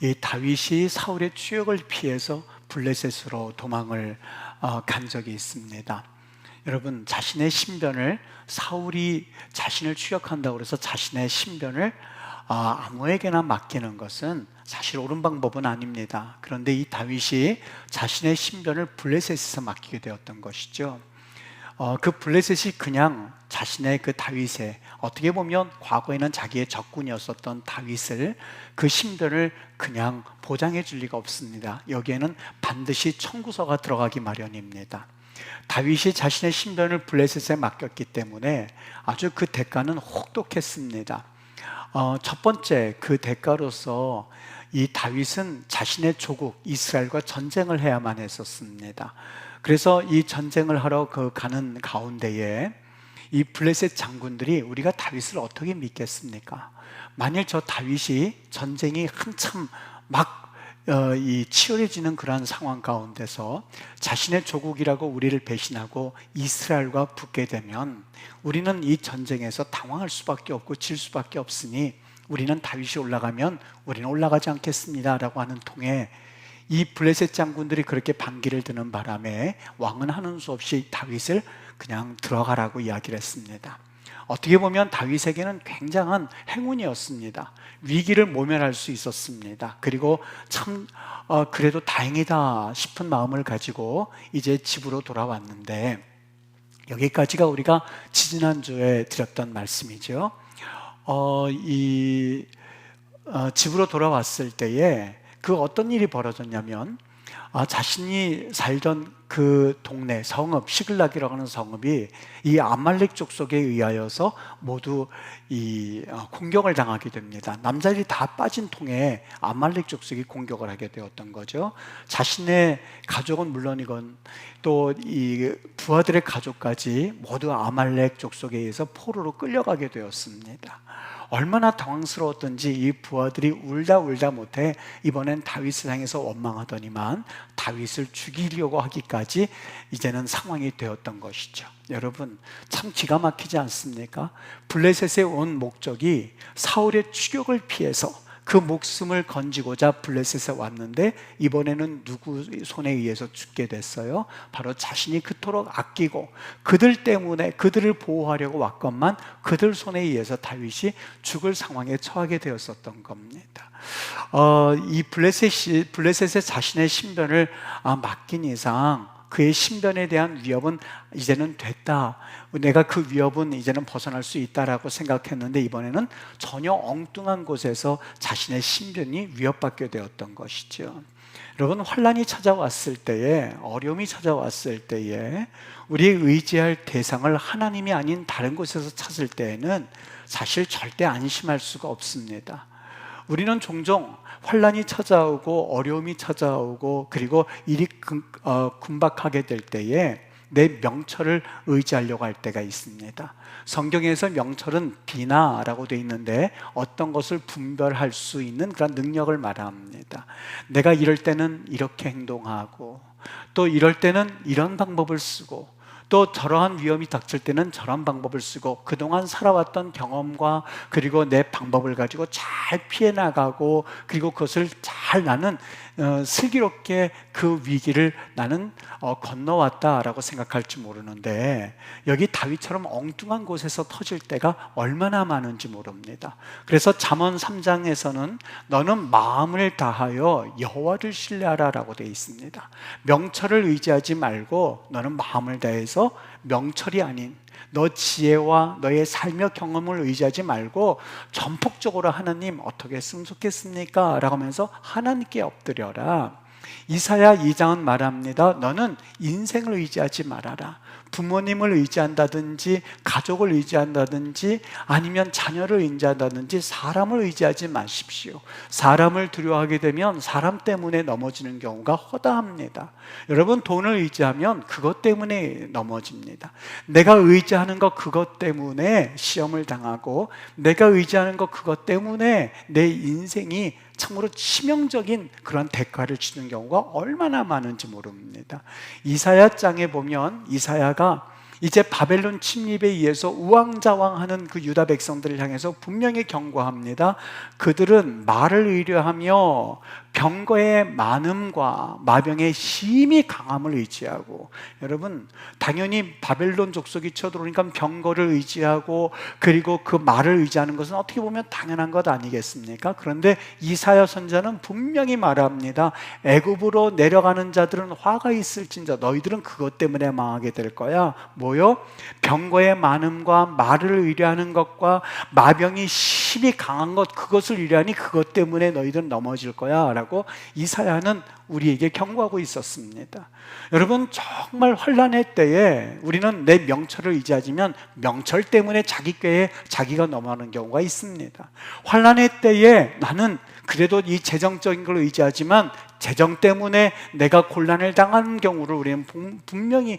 이 다윗이 사울의 추격을 피해서 블레셋으로 도망을 간 적이 있습니다. 여러분, 자신의 신변을, 사울이 자신을 추격한다고 해서 자신의 신변을 아무에게나 맡기는 것은 사실 옳은 방법은 아닙니다. 그런데 이 다윗이 자신의 신변을 블레셋에서 맡기게 되었던 것이죠. 그 블레셋이 그냥 자신의 그 다윗의, 어떻게 보면 과거에는 자기의 적군이었었던 다윗을, 그 신변을 그냥 보장해 줄 리가 없습니다. 여기에는 반드시 청구서가 들어가기 마련입니다. 다윗이 자신의 신변을 블레셋에 맡겼기 때문에 아주 그 대가는 혹독했습니다. 첫 번째, 그 대가로서 이 다윗은 자신의 조국 이스라엘과 전쟁을 해야만 했었습니다. 그래서 이 전쟁을 하러 가는 가운데에 이 블레셋 장군들이 우리가 다윗을 어떻게 믿겠습니까? 만일 저 다윗이 전쟁이 한참 막 치열해지는 그러한 상황 가운데서 자신의 조국이라고 우리를 배신하고 이스라엘과 붙게 되면 우리는 이 전쟁에서 당황할 수밖에 없고 질 수밖에 없으니 우리는 다윗이 올라가면 우리는 올라가지 않겠습니다 라고 하는 통에, 이 블레셋 장군들이 그렇게 반기를 드는 바람에 왕은 하는 수 없이 다윗을 그냥 들어가라고 이야기를 했습니다. 어떻게 보면 다윗에게는 굉장한 행운이었습니다. 위기를 모면할 수 있었습니다. 그리고 참 그래도 다행이다 싶은 마음을 가지고 이제 집으로 돌아왔는데, 여기까지가 우리가 지지난주에 드렸던 말씀이죠. 집으로 돌아왔을 때에 그 어떤 일이 벌어졌냐면, 자신이 살던 그 동네 성읍, 시글락이라고 하는 성읍이 이 아말렉 족속에 의하여서 모두 공격을 당하게 됩니다. 남자들이 다 빠진 통에 아말렉 족속이 공격을 하게 되었던 거죠. 자신의 가족은 물론이건 또 이 부하들의 가족까지 모두 아말렉 족속에 의해서 포로로 끌려가게 되었습니다. 얼마나 당황스러웠던지 이 부하들이 울다 못해 이번엔 다윗을 향해서 원망하더니만 다윗을 죽이려고 하기까지 이제는 상황이 되었던 것이죠. 여러분, 참 기가 막히지 않습니까? 블레셋에 온 목적이 사울의 추격을 피해서 그 목숨을 건지고자 블레셋에 왔는데, 이번에는 누구 손에 의해서 죽게 됐어요? 바로 자신이 그토록 아끼고 그들 때문에 그들을 보호하려고 왔건만 그들 손에 의해서 다윗이 죽을 상황에 처하게 되었었던 겁니다. 이 블레셋에 자신의 신변을 맡긴 이상 그의 신변에 대한 위협은 이제는 됐다, 내가 그 위협은 이제는 벗어날 수 있다라고 생각했는데, 이번에는 전혀 엉뚱한 곳에서 자신의 신변이 위협받게 되었던 것이죠. 여러분, 환난이 찾아왔을 때에, 어려움이 찾아왔을 때에 우리의 의지할 대상을 하나님이 아닌 다른 곳에서 찾을 때에는 사실 절대 안심할 수가 없습니다. 우리는 종종 환난이 찾아오고 어려움이 찾아오고 그리고 일이 군박하게 될 때에 내 명철을 의지하려고 할 때가 있습니다. 성경에서 명철은 비나라고 되어 있는데 어떤 것을 분별할 수 있는 그런 능력을 말합니다. 내가 이럴 때는 이렇게 행동하고, 또 이럴 때는 이런 방법을 쓰고, 또 저러한 위험이 닥칠 때는 저런 방법을 쓰고, 그동안 살아왔던 경험과 그리고 내 방법을 가지고 잘 피해 나가고, 그리고 그것을 잘 나는 슬기롭게 그 위기를 나는 건너왔다라고 생각할지 모르는데, 여기 다윗처럼 엉뚱한 곳에서 터질 때가 얼마나 많은지 모릅니다. 그래서 잠언 3장에서는 너는 마음을 다하여 여호와를 신뢰하라라고 되어 있습니다. 명철을 의지하지 말고 너는 마음을 다해서 명철이 아닌 너 지혜와 너의 삶의 경험을 의지하지 말고 전폭적으로 하나님 어떻게 했으면 좋겠습니까? 라고 하면서 하나님께 엎드려라. 이사야 2장은 말합니다. 너는 인생을 의지하지 말아라. 부모님을 의지한다든지 가족을 의지한다든지 아니면 자녀를 의지한다든지 사람을 의지하지 마십시오. 사람을 두려워하게 되면 사람 때문에 넘어지는 경우가 허다합니다. 여러분, 돈을 의지하면 그것 때문에 넘어집니다. 내가 의지하는 것 그것 때문에 시험을 당하고, 내가 의지하는 것 그것 때문에 내 인생이 참으로 치명적인 그런 대가를 치는 경우가 얼마나 많은지 모릅니다. 이사야 장에 보면 이사야가 이제 바벨론 침입에 의해서 우왕좌왕하는 그 유다 백성들을 향해서 분명히 경고합니다. 그들은 말을 의뢰하며 병거의 많음과 마병의 심히 강함을 의지하고, 여러분 당연히 바벨론 족속이 쳐들어오니까 병거를 의지하고 그리고 그 말을 의지하는 것은 어떻게 보면 당연한 것 아니겠습니까? 그런데 이사야 선지자는 분명히 말합니다. 애굽으로 내려가는 자들은 화가 있을진저 너희들은 그것 때문에 망하게 될 거야. 뭐요? 병거의 많음과 말을 의뢰하는 것과 마병이 심히 강한 것, 그것을 의뢰하니 그것 때문에 너희들은 넘어질 거야 라고 이사야는 우리에게 경고하고 있었습니다. 여러분, 정말 환난의 때에 우리는 내 명철을 의지하지만 명철 때문에 자기 꾀에 자기가 넘어가는 경우가 있습니다. 환난의 때에 나는 그래도 이 재정적인 걸 의지하지만 재정 때문에 내가 곤란을 당하는 경우를 우리는 분명히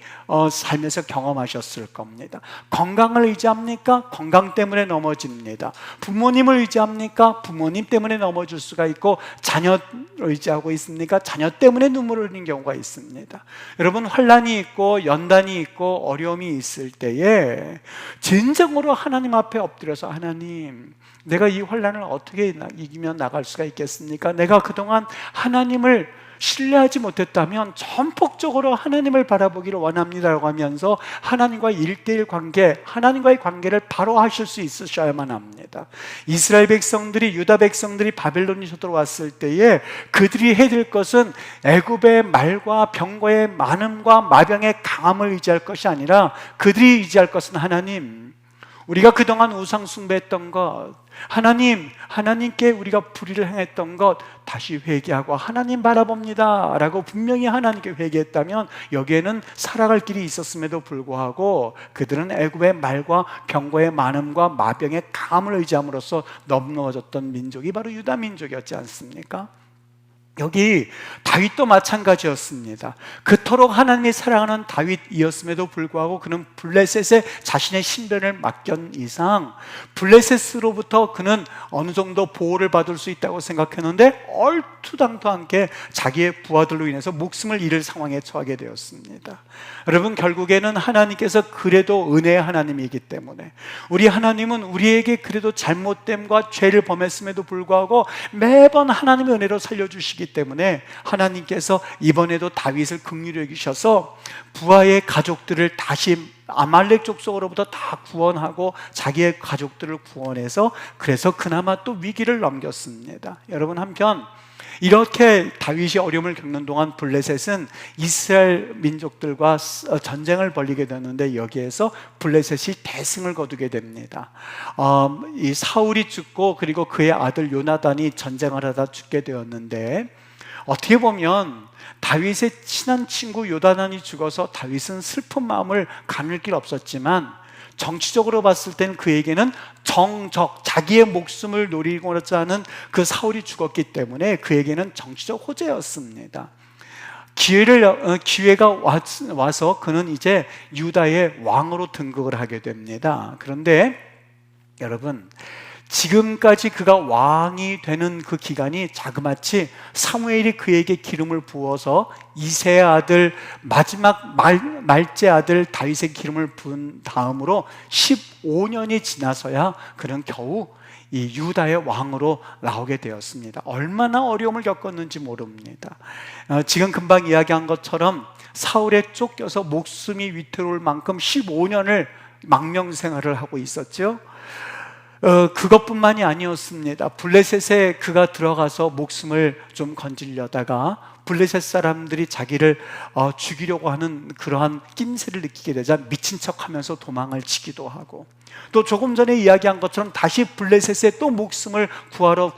살면서 경험하셨을 겁니다. 건강을 의지합니까? 건강 때문에 넘어집니다. 부모님을 의지합니까? 부모님 때문에 넘어질 수가 있고, 자녀를 의지하고 있습니까? 자녀 때문에 눈물을 흘리는 경우가 있습니다. 여러분, 환난이 있고 연단이 있고 어려움이 있을 때에 진정으로 하나님 앞에 엎드려서, 하나님, 내가 이 환난을 어떻게 이기며 나갈 수가 있겠습니까? 내가 그동안 하나님을 신뢰하지 못했다면 전폭적으로 하나님을 바라보기를 원합니다라고 하면서 하나님과의 1:1 관계, 하나님과의 관계를 바로 하실 수 있으셔야만 합니다. 이스라엘 백성들이, 유다 백성들이 바벨론이 쳐들어왔을 때에 그들이 해야 될 것은 애굽의 말과 병거의 많음과 마병의 강함을 의지할 것이 아니라 그들이 의지할 것은 하나님, 우리가 그동안 우상 숭배했던 것, 하나님께 우리가 불의를 행했던 것 다시 회개하고 하나님 바라봅니다 라고 분명히 하나님께 회개했다면 여기에는 살아갈 길이 있었음에도 불구하고 그들은 애굽의 말과 병거의 많음과 마병의 강함을 의지함으로써 넘어졌던 민족이 바로 유다 민족이었지 않습니까? 여기 다윗도 마찬가지였습니다. 그토록 하나님이 사랑하는 다윗이었음에도 불구하고 그는 블레셋에 자신의 신변을 맡긴 이상 블레셋으로부터 그는 어느 정도 보호를 받을 수 있다고 생각했는데 얼토당토하게 자기의 부하들로 인해서 목숨을 잃을 상황에 처하게 되었습니다. 여러분, 결국에는 하나님께서 그래도 은혜의 하나님이기 때문에, 우리 하나님은 우리에게 그래도 잘못됨과 죄를 범했음에도 불구하고 매번 하나님의 은혜로 살려주시기 때문에 하나님께서 이번에도 다윗을 긍휼히 여기셔서 부하의 가족들을 다시 아말렉 족속으로부터 다 구원하고 자기의 가족들을 구원해서 그래서 그나마 또 위기를 넘겼습니다. 여러분, 한편 이렇게 다윗이 어려움을 겪는 동안 블레셋은 이스라엘 민족들과 전쟁을 벌이게 되는데 여기에서 블레셋이 대승을 거두게 됩니다. 이 사울이 죽고 그리고 그의 아들 요나단이 전쟁을 하다 죽게 되었는데, 어떻게 보면 다윗의 친한 친구 요나단이 죽어서 다윗은 슬픈 마음을 가눌 길 없었지만 정치적으로 봤을 때는 그에게는 정적, 자기의 목숨을 노리고자 하는 그 사울이 죽었기 때문에 그에게는 정치적 호재였습니다. 기회가 와서 그는 이제 유다의 왕으로 등극을 하게 됩니다. 그런데 여러분, 지금까지 그가 왕이 되는 그 기간이 자그마치 사무엘이 그에게 기름을 부어서 이새의 아들, 마지막 말째 아들 다윗의 기름을 부은 다음으로 15년이 지나서야 그는 겨우 이 유다의 왕으로 나오게 되었습니다. 얼마나 어려움을 겪었는지 모릅니다. 지금 금방 이야기한 것처럼 사울에 쫓겨서 목숨이 위태로울 만큼 15년을 망명생활을 하고 있었죠. 그것뿐만이 아니었습니다. 블레셋에 그가 들어가서 목숨을 좀 건지려다가 블레셋 사람들이 자기를 죽이려고 하는 그러한 낌새를 느끼게 되자 미친 척하면서 도망을 치기도 하고, 또 조금 전에 이야기한 것처럼 다시 블레셋에 또 목숨을 구하러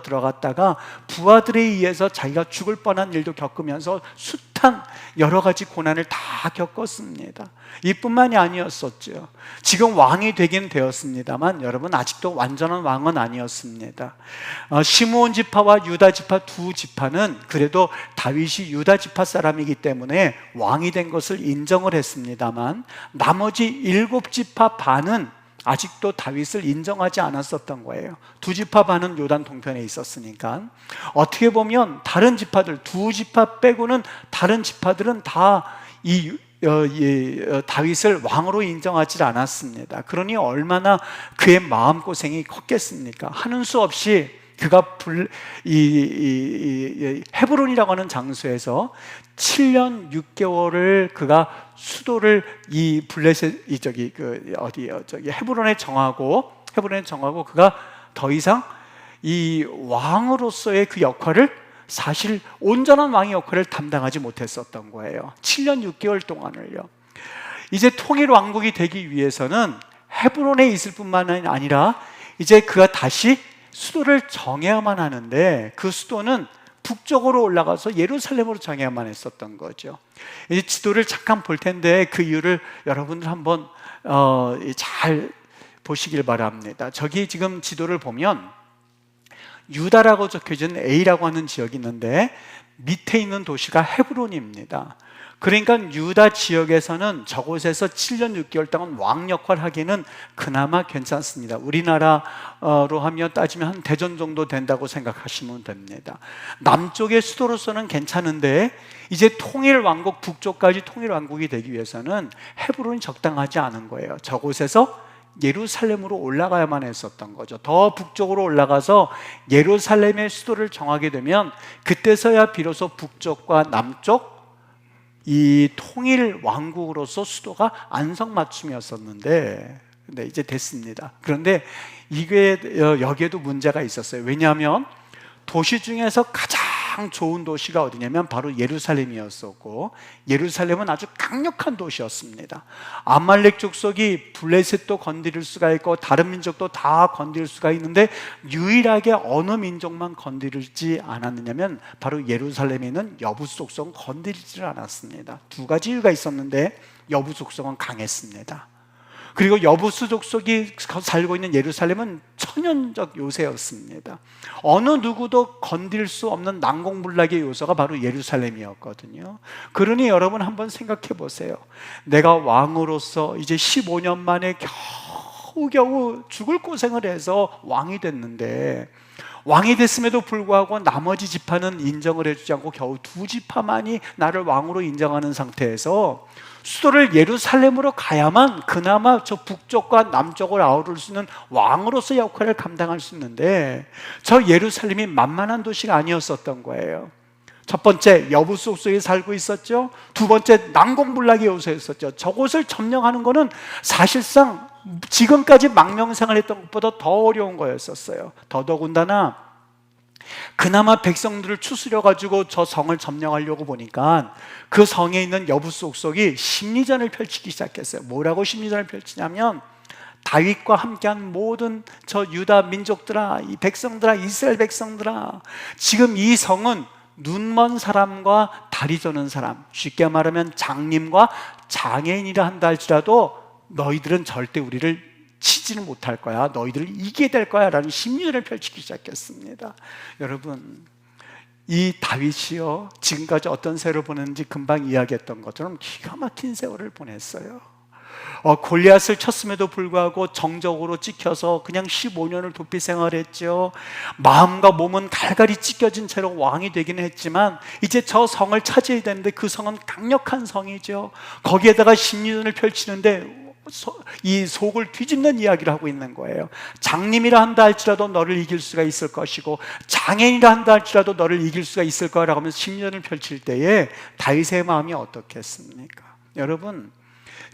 들어갔다가 부하들에 의해서 자기가 죽을 뻔한 일도 겪으면서 숱한 여러 가지 고난을 다 겪었습니다. 이뿐만이 아니었었죠. 지금 왕이 되긴 되었습니다만 여러분, 아직도 완전한 왕은 아니었습니다. 시므온 지파와 유다 지파 두 지파는 그래도 다윗이 유다 지파 사람이기 때문에 왕이 된 것을 인정을 했습니다만 나머지 7지파 반은 아직도 다윗을 인정하지 않았었던 거예요. 두 지파 반은 요단 동편에 있었으니까. 어떻게 보면 다른 지파들, 두 지파 빼고는 다른 지파들은 다 이 다윗을 왕으로 인정하지 않았습니다. 그러니 얼마나 그의 마음고생이 컸겠습니까? 하는 수 없이 그가 헤브론이라고 하는 장소에서 7년 6개월을 그가 수도를 이 블레셋 헤브론에 정하고 그가 더 이상 이 왕으로서의 그 역할을, 사실 온전한 왕의 역할을 담당하지 못했었던 거예요. 7년 6개월 동안을요. 이제 통일 왕국이 되기 위해서는 헤브론에 있을 뿐만 아니라 이제 그가 다시 수도를 정해야만 하는데, 그 수도는 북쪽으로 올라가서 예루살렘으로 정해야만 했었던 거죠. 이제 지도를 잠깐 볼 텐데 그 이유를 여러분들 한번 잘 보시길 바랍니다. 저기 지금 지도를 보면 유다라고 적혀진 A라고 하는 지역이 있는데 밑에 있는 도시가 헤브론입니다. 그러니까 유다 지역에서는 저곳에서 7년 6개월 동안 왕 역할 하기는 그나마 괜찮습니다. 우리나라로 하면 따지면 한 대전 정도 된다고 생각하시면 됩니다. 남쪽의 수도로서는 괜찮은데 이제 통일왕국, 북쪽까지 통일왕국이 되기 위해서는 헤브론이 적당하지 않은 거예요. 저곳에서 예루살렘으로 올라가야만 했었던 거죠. 더 북쪽으로 올라가서 예루살렘의 수도를 정하게 되면 그때서야 비로소 북쪽과 남쪽 이 통일 왕국으로서 수도가 안성맞춤이었었는데, 근데 이제 됐습니다. 그런데 이게 여기에도 문제가 있었어요. 왜냐하면 도시 중에서 가장 좋은 도시가 어디냐면 바로 예루살렘이었었고, 예루살렘은 아주 강력한 도시였습니다. 아말렉 족속이 블레셋도 건드릴 수가 있고 다른 민족도 다 건드릴 수가 있는데 유일하게 어느 민족만 건드리지 않았느냐면 바로 예루살렘에 있는 여부스 족속은 건드리지를 않았습니다. 두 가지 이유가 있었는데 여부스 족속은 강했습니다. 그리고 여부스 족속이 살고 있는 예루살렘은 천연적 요새였습니다. 어느 누구도 건들 수 없는 난공불락의 요소가 바로 예루살렘이었거든요. 그러니 여러분 한번 생각해 보세요. 내가 왕으로서 이제 15년 만에 겨우겨우 죽을 고생을 해서 왕이 됐는데, 왕이 됐음에도 불구하고 나머지 지파는 인정을 해주지 않고 겨우 두 지파만이 나를 왕으로 인정하는 상태에서 수도를 예루살렘으로 가야만 그나마 저 북쪽과 남쪽을 아우를 수 있는 왕으로서 역할을 감당할 수 있는데, 저 예루살렘이 만만한 도시가 아니었었던 거예요. 첫 번째, 여부수 속에 살고 있었죠. 두 번째, 난공불락의 요새였었죠. 저곳을 점령하는 것은 사실상 지금까지 망명생활 했던 것보다 더 어려운 거였었어요. 더더군다나 그나마 백성들을 추스려가지고 저 성을 점령하려고 보니까 그 성에 있는 여부수 족속이 심리전을 펼치기 시작했어요. 뭐라고 심리전을 펼치냐면, 다윗과 함께한 모든 저 유다 민족들아, 이 백성들아, 이스라엘 백성들아, 지금 이 성은 눈먼 사람과 다리 저는 사람, 쉽게 말하면 장님과 장애인이라 한다 할지라도 너희들은 절대 우리를 치지는 못할 거야, 너희들을 이기게 될 거야 라는 심리전을 펼치기 시작했습니다. 여러분, 이 다윗이요, 지금까지 어떤 세월을 보냈는지 금방 이야기했던 것처럼 기가 막힌 세월을 보냈어요. 골리앗을 쳤음에도 불구하고 정적으로 찍혀서 그냥 15년을 도피 생활했죠. 마음과 몸은 갈갈이 찢겨진 채로 왕이 되기는 했지만 이제 저 성을 차지해야 되는데 그 성은 강력한 성이죠. 거기에다가 심리전을 펼치는데 이 속을 뒤집는 이야기를 하고 있는 거예요. 장님이라 한다 할지라도 너를 이길 수가 있을 것이고 장애인이라 한다 할지라도 너를 이길 수가 있을 거라고 하면서 심리전을 펼칠 때에 다윗의 마음이 어떻겠습니까? 여러분,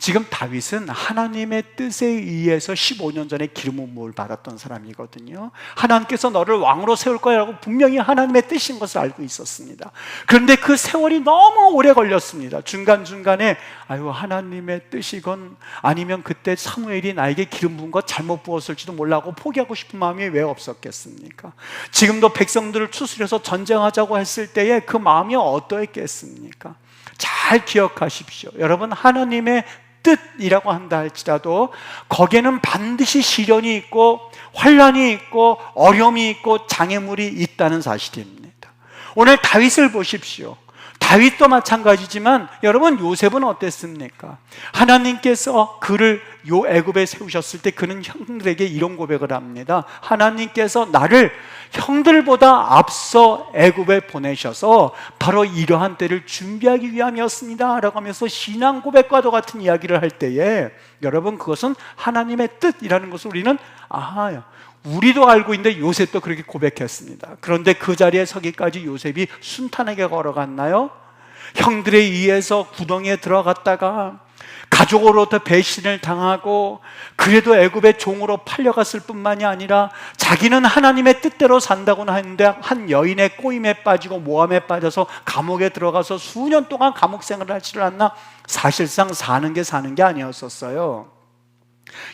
지금 다윗은 하나님의 뜻에 의해서 15년 전에 기름 부음을 받았던 사람이거든요. 하나님께서 너를 왕으로 세울 거라고 분명히 하나님의 뜻인 것을 알고 있었습니다. 그런데 그 세월이 너무 오래 걸렸습니다. 중간중간에 하나님의 뜻이건 아니면 그때 사무엘이 나에게 기름 부은 것 잘못 부었을지도 몰라고 포기하고 싶은 마음이 왜 없었겠습니까? 지금도 백성들을 추스려서 전쟁하자고 했을 때에 그 마음이 어떠했겠습니까? 잘 기억하십시오. 여러분, 하나님의 뜻이라고 한다 할지라도 거기에는 반드시 시련이 있고 환난이 있고 어려움이 있고 장애물이 있다는 사실입니다. 오늘 다윗을 보십시오. 다윗도 마찬가지지만 여러분 요셉은 어땠습니까? 하나님께서 그를 애굽에 세우셨을 때 그는 형들에게 이런 고백을 합니다. 하나님께서 나를 형들보다 앞서 애굽에 보내셔서 바로 이러한 때를 준비하기 위함이었습니다 라고 하면서 신앙 고백과도 같은 이야기를 할 때에 여러분 그것은 하나님의 뜻이라는 것을 우리는 우리도 알고 있는데 요셉도 그렇게 고백했습니다. 그런데 그 자리에 서기까지 요셉이 순탄하게 걸어갔나요? 형들에 의해서 구덩이에 들어갔다가 가족으로부터 배신을 당하고 그래도 애굽의 종으로 팔려갔을 뿐만이 아니라 자기는 하나님의 뜻대로 산다고는 하는데 한 여인의 꼬임에 빠지고 모함에 빠져서 감옥에 들어가서 수년 동안 감옥 생활을 하지를 않나? 사실상 사는 게 아니었었어요.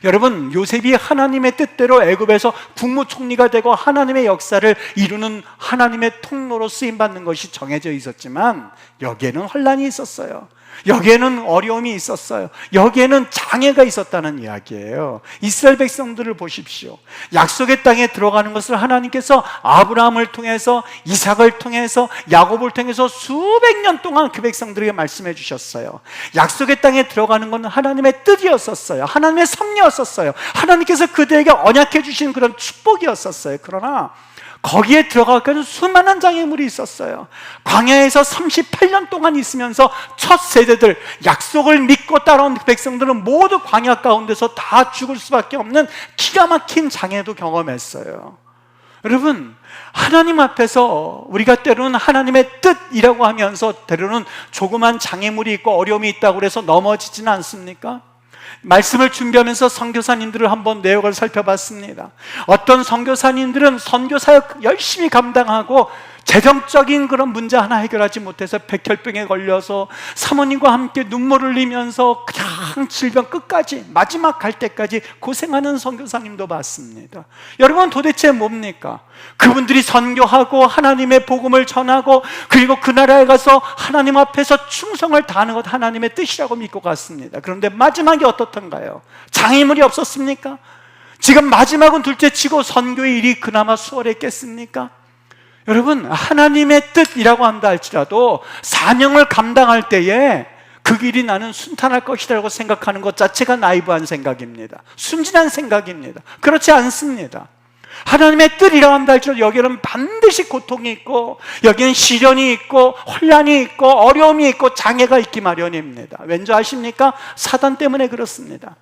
여러분 요셉이 하나님의 뜻대로 애굽에서 국무총리가 되고 하나님의 역사를 이루는 하나님의 통로로 쓰임받는 것이 정해져 있었지만 여기에는 혼란이 있었어요. 여기에는 어려움이 있었어요. 여기에는 장애가 있었다는 이야기예요. 이스라엘 백성들을 보십시오. 약속의 땅에 들어가는 것을 하나님께서 아브라함을 통해서 이삭을 통해서 야곱을 통해서 수백 년 동안 그 백성들에게 말씀해 주셨어요. 약속의 땅에 들어가는 것은 하나님의 뜻이었었어요. 하나님의 섭리였었어요. 하나님께서 그들에게 언약해 주신 그런 축복이었었어요. 그러나 거기에 들어가기까지 수많은 장애물이 있었어요. 광야에서 38년 동안 있으면서 첫 세대들, 약속을 믿고 따라온 백성들은 모두 광야 가운데서 다 죽을 수밖에 없는 기가 막힌 장애도 경험했어요. 여러분, 하나님 앞에서 우리가 때로는 하나님의 뜻이라고 하면서 때로는 조그만 장애물이 있고 어려움이 있다고 해서 넘어지지는 않습니까? 말씀을 준비하면서 선교사님들을 한번 내역을 살펴봤습니다. 어떤 선교사님들은 선교사역 열심히 감당하고 재정적인 그런 문제 하나 해결하지 못해서 백혈병에 걸려서 사모님과 함께 눈물을 흘리면서 그냥 질병 끝까지 마지막 갈 때까지 고생하는 선교사님도 봤습니다. 여러분 도대체 뭡니까? 그분들이 선교하고 하나님의 복음을 전하고 그리고 그 나라에 가서 하나님 앞에서 충성을 다하는 것 하나님의 뜻이라고 믿고 갔습니다. 그런데 마지막이 어떻던가요? 장애물이 없었습니까? 지금 마지막은 둘째치고 선교의 일이 그나마 수월했겠습니까? 여러분 하나님의 뜻이라고 한다 할지라도 사명을 감당할 때에 그 길이 나는 순탄할 것이라고 생각하는 것 자체가 나이브한 생각입니다. 순진한 생각입니다. 그렇지 않습니다. 하나님의 뜻이라고 한다 할지라도 여기에는 반드시 고통이 있고 여기는 시련이 있고 혼란이 있고 어려움이 있고 장애가 있기 마련입니다. 왠지 아십니까? 사단 때문에 그렇습니다.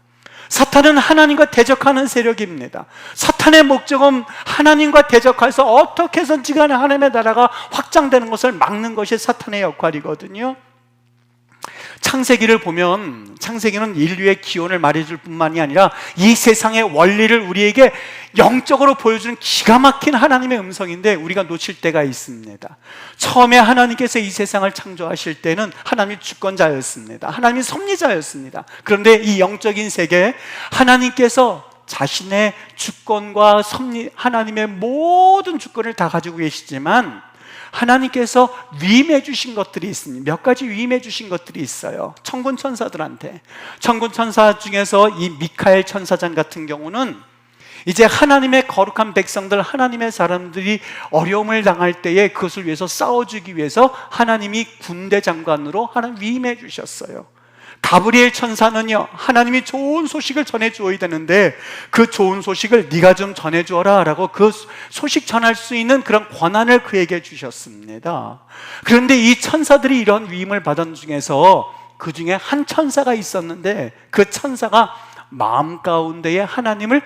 사탄은 하나님과 대적하는 세력입니다. 사탄의 목적은 하나님과 대적해서 어떻게 해서든지 간에 하나님의 나라가 확장되는 것을 막는 것이 사탄의 역할이거든요. 창세기를 보면 창세기는 인류의 기원을 말해줄 뿐만이 아니라 이 세상의 원리를 우리에게 영적으로 보여주는 기가 막힌 하나님의 음성인데 우리가 놓칠 때가 있습니다. 처음에 하나님께서 이 세상을 창조하실 때는 하나님이 주권자였습니다. 하나님이 섭리자였습니다. 그런데 이 영적인 세계에 하나님께서 자신의 주권과 섭리, 하나님의 모든 주권을 다 가지고 계시지만 하나님께서 위임해 주신 것들이 있습니다. 몇 가지 위임해 주신 것들이 있어요. 천군 천사들한테. 천군 천사 중에서 이 미카엘 천사장 같은 경우는 이제 하나님의 거룩한 백성들, 하나님의 사람들이 어려움을 당할 때에 그것을 위해서 싸워주기 위해서 하나님이 군대 장관으로 하나님 위임해 주셨어요. 가브리엘 천사는요, 하나님이 좋은 소식을 전해주어야 되는데 그 좋은 소식을 네가 좀 전해주어라 라고 그 소식 전할 수 있는 그런 권한을 그에게 주셨습니다. 그런데 이 천사들이 이런 위임을 받은 중에서 그 중에 한 천사가 있었는데 그 천사가 마음 가운데에 하나님을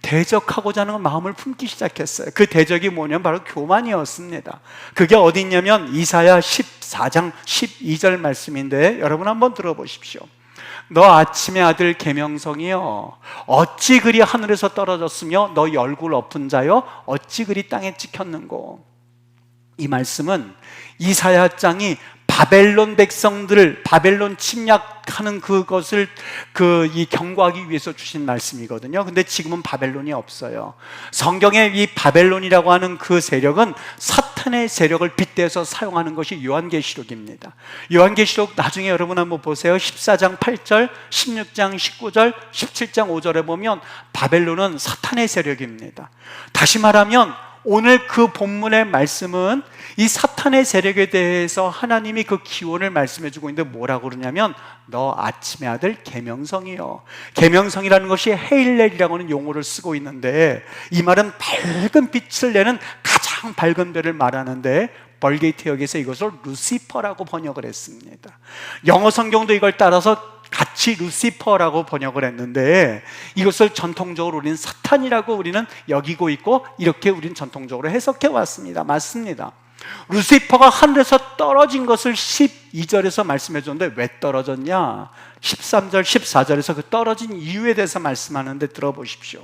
대적하고자 하는 마음을 품기 시작했어요. 그 대적이 뭐냐면 바로 교만이었습니다. 그게 어디 있냐면 이사야 14장 12절 말씀인데 여러분 한번 들어보십시오. 너 아침의 아들 계명성이여 어찌 그리 하늘에서 떨어졌으며 너 얼굴 엎은 자여 어찌 그리 땅에 찍혔는고. 이 말씀은 이사야장이 바벨론 백성들을 바벨론 침략하는 그것을 이 경고하기 위해서 주신 말씀이거든요. 근데 지금은 바벨론이 없어요. 성경에 이 바벨론이라고 하는 그 세력은 사탄의 세력을 빗대서 사용하는 것이 요한계시록입니다. 요한계시록 나중에 여러분 한번 보세요. 14장 8절, 16장 19절, 17장 5절에 보면 바벨론은 사탄의 세력입니다. 다시 말하면 오늘 그 본문의 말씀은 이 사탄의 세력에 대해서 하나님이 그 기원을 말씀해 주고 있는데 뭐라고 그러냐면 너 아침의 아들 계명성이요. 계명성이라는 것이 헤일렐이라고 하는 용어를 쓰고 있는데 이 말은 밝은 빛을 내는 가장 밝은 별을 말하는데 벌게이트 역에서 이것을 루시퍼라고 번역을 했습니다. 영어 성경도 이걸 따라서 같이 루시퍼라고 번역을 했는데 이것을 전통적으로 우리는 사탄이라고 우리는 여기고 있고 이렇게 우리는 전통적으로 해석해 왔습니다. 맞습니다. 루시퍼가 하늘에서 떨어진 것을 12절에서 말씀해 줬는데 왜 떨어졌냐? 13절, 14절에서 그 떨어진 이유에 대해서 말씀하는데 들어보십시오.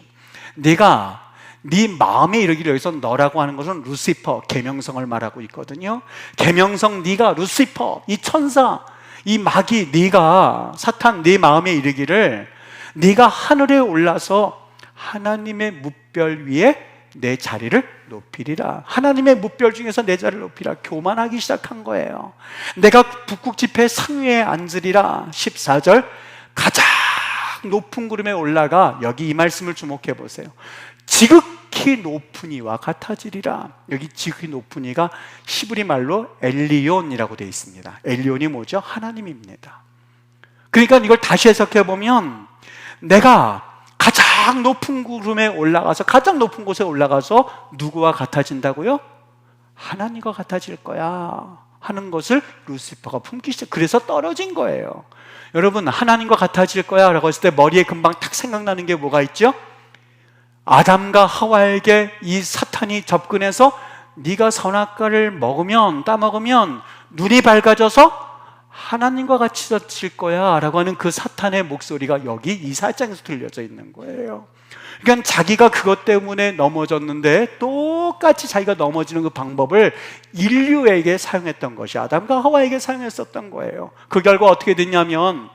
네가 네 마음에 이르기를, 여기서 너라고 하는 것은 루시퍼, 계명성을 말하고 있거든요. 계명성, 네가 루시퍼, 이 천사, 이 마귀, 네가 사탄, 네 마음에 이르기를 네가 하늘에 올라서 하나님의 뭇별 위에 내 자리를 높이리라. 하나님의 뭇별 중에서 내 자리를 높이라. 교만하기 시작한 거예요. 내가 북극 지폐 상위에 앉으리라. 14절, 가장 높은 구름에 올라가, 여기 이 말씀을 주목해 보세요. 지극히 높은 이와 같아지리라. 여기 지극히 높은 이가 히브리 말로 엘리온이라고 되어 있습니다. 엘리온이 뭐죠? 하나님입니다. 그러니까 이걸 다시 해석해 보면 내가 가장 높은 구름에 올라가서, 가장 높은 곳에 올라가서 누구와 같아진다고요? 하나님과 같아질 거야 하는 것을 루시퍼가 품기 시작. 그래서 떨어진 거예요. 여러분, 하나님과 같아질 거야 라고 했을 때 머리에 금방 탁 생각나는 게 뭐가 있죠? 아담과 하와에게 이 사탄이 접근해서 네가 선악과를 먹으면, 따먹으면 눈이 밝아져서 하나님과 같이 될 거야 라고 하는 그 사탄의 목소리가 여기 이 4장에서 들려져 있는 거예요. 그러니까 자기가 그것 때문에 넘어졌는데 똑같이 자기가 넘어지는 그 방법을 인류에게 사용했던 것이 아담과 하와에게 사용했었던 거예요. 그 결과 어떻게 됐냐면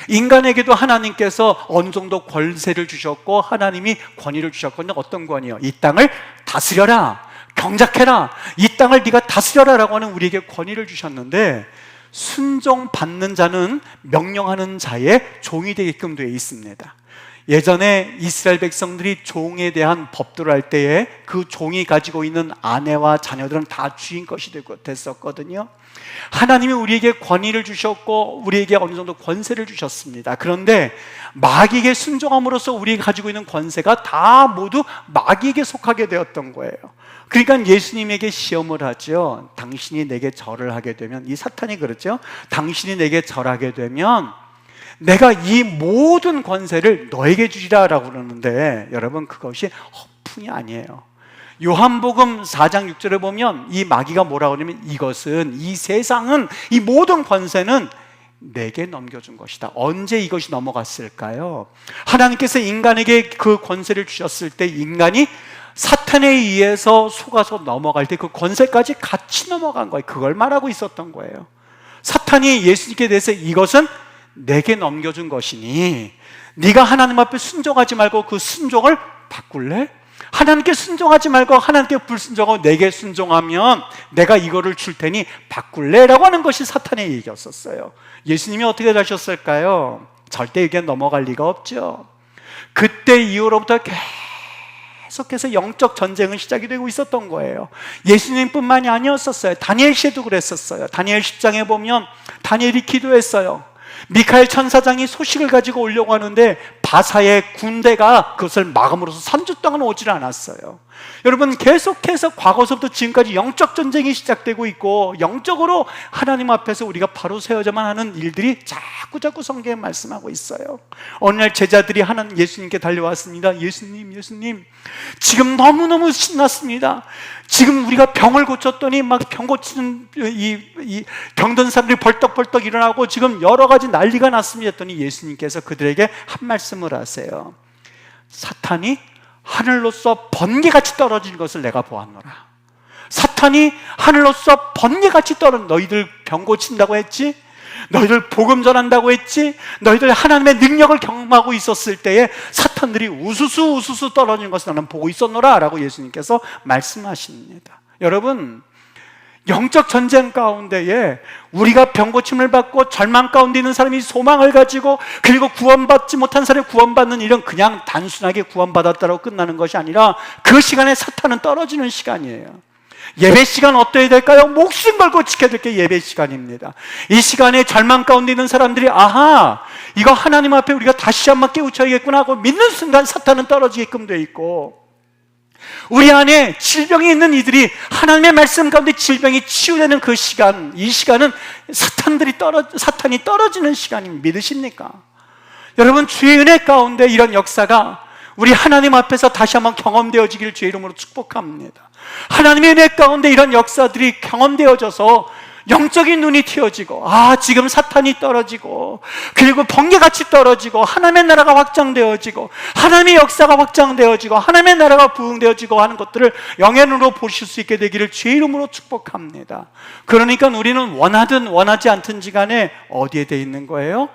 인간에게도 하나님께서 어느 정도 권세를 주셨고 하나님이 권위를 주셨거든요. 어떤 권위요? 이 땅을 다스려라, 경작해라, 이 땅을 네가 다스려라 라고 하는 우리에게 권위를 주셨는데 순종받는 자는 명령하는 자의 종이 되게끔 되어 있습니다. 예전에 이스라엘 백성들이 종에 대한 법도를 할 때에 그 종이 가지고 있는 아내와 자녀들은 다 주인 것이 됐었거든요. 하나님이 우리에게 권위를 주셨고 우리에게 어느 정도 권세를 주셨습니다. 그런데 마귀에게 순종함으로써 우리가 가지고 있는 권세가 다 모두 마귀에게 속하게 되었던 거예요. 그러니까 예수님에게 시험을 하죠. 당신이 내게 절을 하게 되면, 이 사탄이 그렇죠. 당신이 내게 절하게 되면 내가 이 모든 권세를 너에게 주리라 라고 그러는데 여러분, 그것이 허풍이 아니에요. 요한복음 4장 6절에 보면 이 마귀가 뭐라고 하냐면 이것은, 이 세상은, 이 모든 권세는 내게 넘겨준 것이다. 언제 이것이 넘어갔을까요? 하나님께서 인간에게 그 권세를 주셨을 때 인간이 사탄에 의해서 속아서 넘어갈 때 그 권세까지 같이 넘어간 거예요. 그걸 말하고 있었던 거예요. 사탄이 예수님께 대해서 이것은 내게 넘겨준 것이니 네가 하나님 앞에 순종하지 말고 그 순종을 바꿀래? 하나님께 순종하지 말고 하나님께 불순종하고 내게 순종하면 내가 이거를 줄 테니 바꿀래? 라고 하는 것이 사탄의 얘기였었어요. 예수님이 어떻게 하셨을까요? 절대 이게 넘어갈 리가 없죠. 그때 이후로부터 계속해서 영적 전쟁은 시작이 되고 있었던 거예요. 예수님뿐만이 아니었었어요. 다니엘 시에도 그랬었어요. 다니엘 10장에 보면 다니엘이 기도했어요. 미카엘 천사장이 소식을 가지고 오려고 하는데 바사의 군대가 그것을 막음으로써 3주 동안 오질 않았어요. 여러분, 계속해서 과거서부터 지금까지 영적 전쟁이 시작되고 있고 영적으로 하나님 앞에서 우리가 바로 세워져만 하는 일들이 자꾸 성경에 말씀하고 있어요. 어느 날 제자들이 예수님께 달려왔습니다. 예수님, 지금 너무너무 신났습니다. 지금 우리가 병을 고쳤더니 막 병 고치는 이 병든 사람들이 벌떡벌떡 일어나고 지금 여러 가지 난리가 났습니다 했더니 예수님께서 그들에게 한 말씀을 하세요. 사탄이 하늘로서 번개같이 떨어지는 것을 내가 보았노라. 사탄이 하늘로서 번개같이 떨어진, 너희들 병 고친다고 했지? 너희들 복음 전한다고 했지? 너희들 하나님의 능력을 경험하고 있었을 때에 사탄들이 우수수 떨어지는 것을 나는 보고 있었노라 라고 예수님께서 말씀하십니다. 여러분, 영적 전쟁 가운데에 우리가 병고침을 받고 절망 가운데 있는 사람이 소망을 가지고, 그리고 구원받지 못한 사람이 구원받는 일은 그냥 단순하게 구원받았다고 끝나는 것이 아니라 그 시간에 사탄은 떨어지는 시간이에요. 예배 시간 어떠해야 될까요? 목숨 걸고 지켜야 될 게 예배 시간입니다. 이 시간에 절망 가운데 있는 사람들이 아하, 이거 하나님 앞에 우리가 다시 한번 깨우쳐야겠구나 하고 믿는 순간 사탄은 떨어지게끔 돼 있고, 우리 안에 질병이 있는 이들이 하나님의 말씀 가운데 질병이 치유되는 그 시간, 이 시간은 사탄이 떨어지는 시간입니다. 믿으십니까? 여러분, 주의 은혜 가운데 이런 역사가 우리 하나님 앞에서 다시 한번 경험되어지기를 주의 이름으로 축복합니다. 하나님의 은혜 가운데 이런 역사들이 경험되어져서 영적인 눈이 튀어지고, 지금 사탄이 떨어지고, 그리고 번개같이 떨어지고, 하나님의 나라가 확장되어지고, 하나님의 역사가 확장되어지고, 하나님의 나라가 부흥되어지고 하는 것들을 영의 눈으로 보실 수 있게 되기를 주의 이름으로 축복합니다. 그러니까 우리는 원하든 원하지 않든지 간에 어디에 돼 있는 거예요?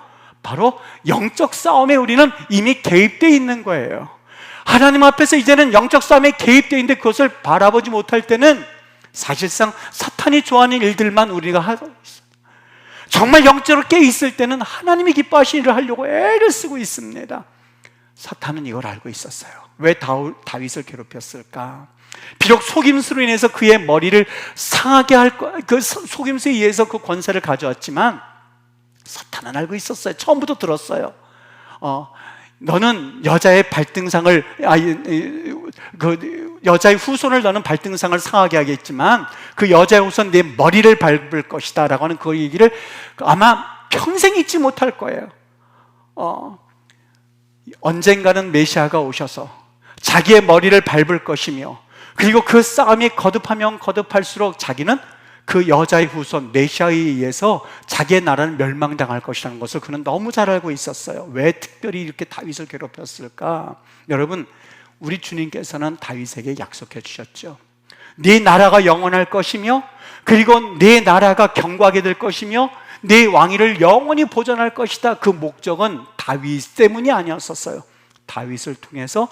바로 영적 싸움에 우리는 이미 개입되어 있는 거예요. 하나님 앞에서 이제는 영적 싸움에 개입되어 있는데 그것을 바라보지 못할 때는 사실상 사탄이 좋아하는 일들만 우리가 하고 있어요. 정말 영적으로 깨어있을 때는 하나님이 기뻐하시는 일을 하려고 애를 쓰고 있습니다. 사탄은 이걸 알고 있었어요. 왜 다윗을 괴롭혔을까? 비록 속임수로 인해서 그의 머리를 상하게 그 속임수에 의해서 그 권세를 가져왔지만 사탄은 알고 있었어요. 처음부터 들었어요. 너는 여자의 발등상을, 여자의 후손을 너는 발등상을 상하게 하겠지만 그 여자의 후손 내 머리를 밟을 것이다 라고 하는 그 얘기를 아마 평생 잊지 못할 거예요. 언젠가는 메시아가 오셔서 자기의 머리를 밟을 것이며, 그리고 그 싸움이 거듭하면 거듭할수록 자기는 그 여자의 후손 메시아에 의해서 자기의 나라는 멸망당할 것이라는 것을 그는 너무 잘 알고 있었어요. 왜 특별히 이렇게 다윗을 괴롭혔을까? 여러분, 우리 주님께서는 다윗에게 약속해 주셨죠. 네 나라가 영원할 것이며, 그리고 네 나라가 견고하게 될 것이며, 네 왕위를 영원히 보존할 것이다. 그 목적은 다윗 때문이 아니었었어요. 다윗을 통해서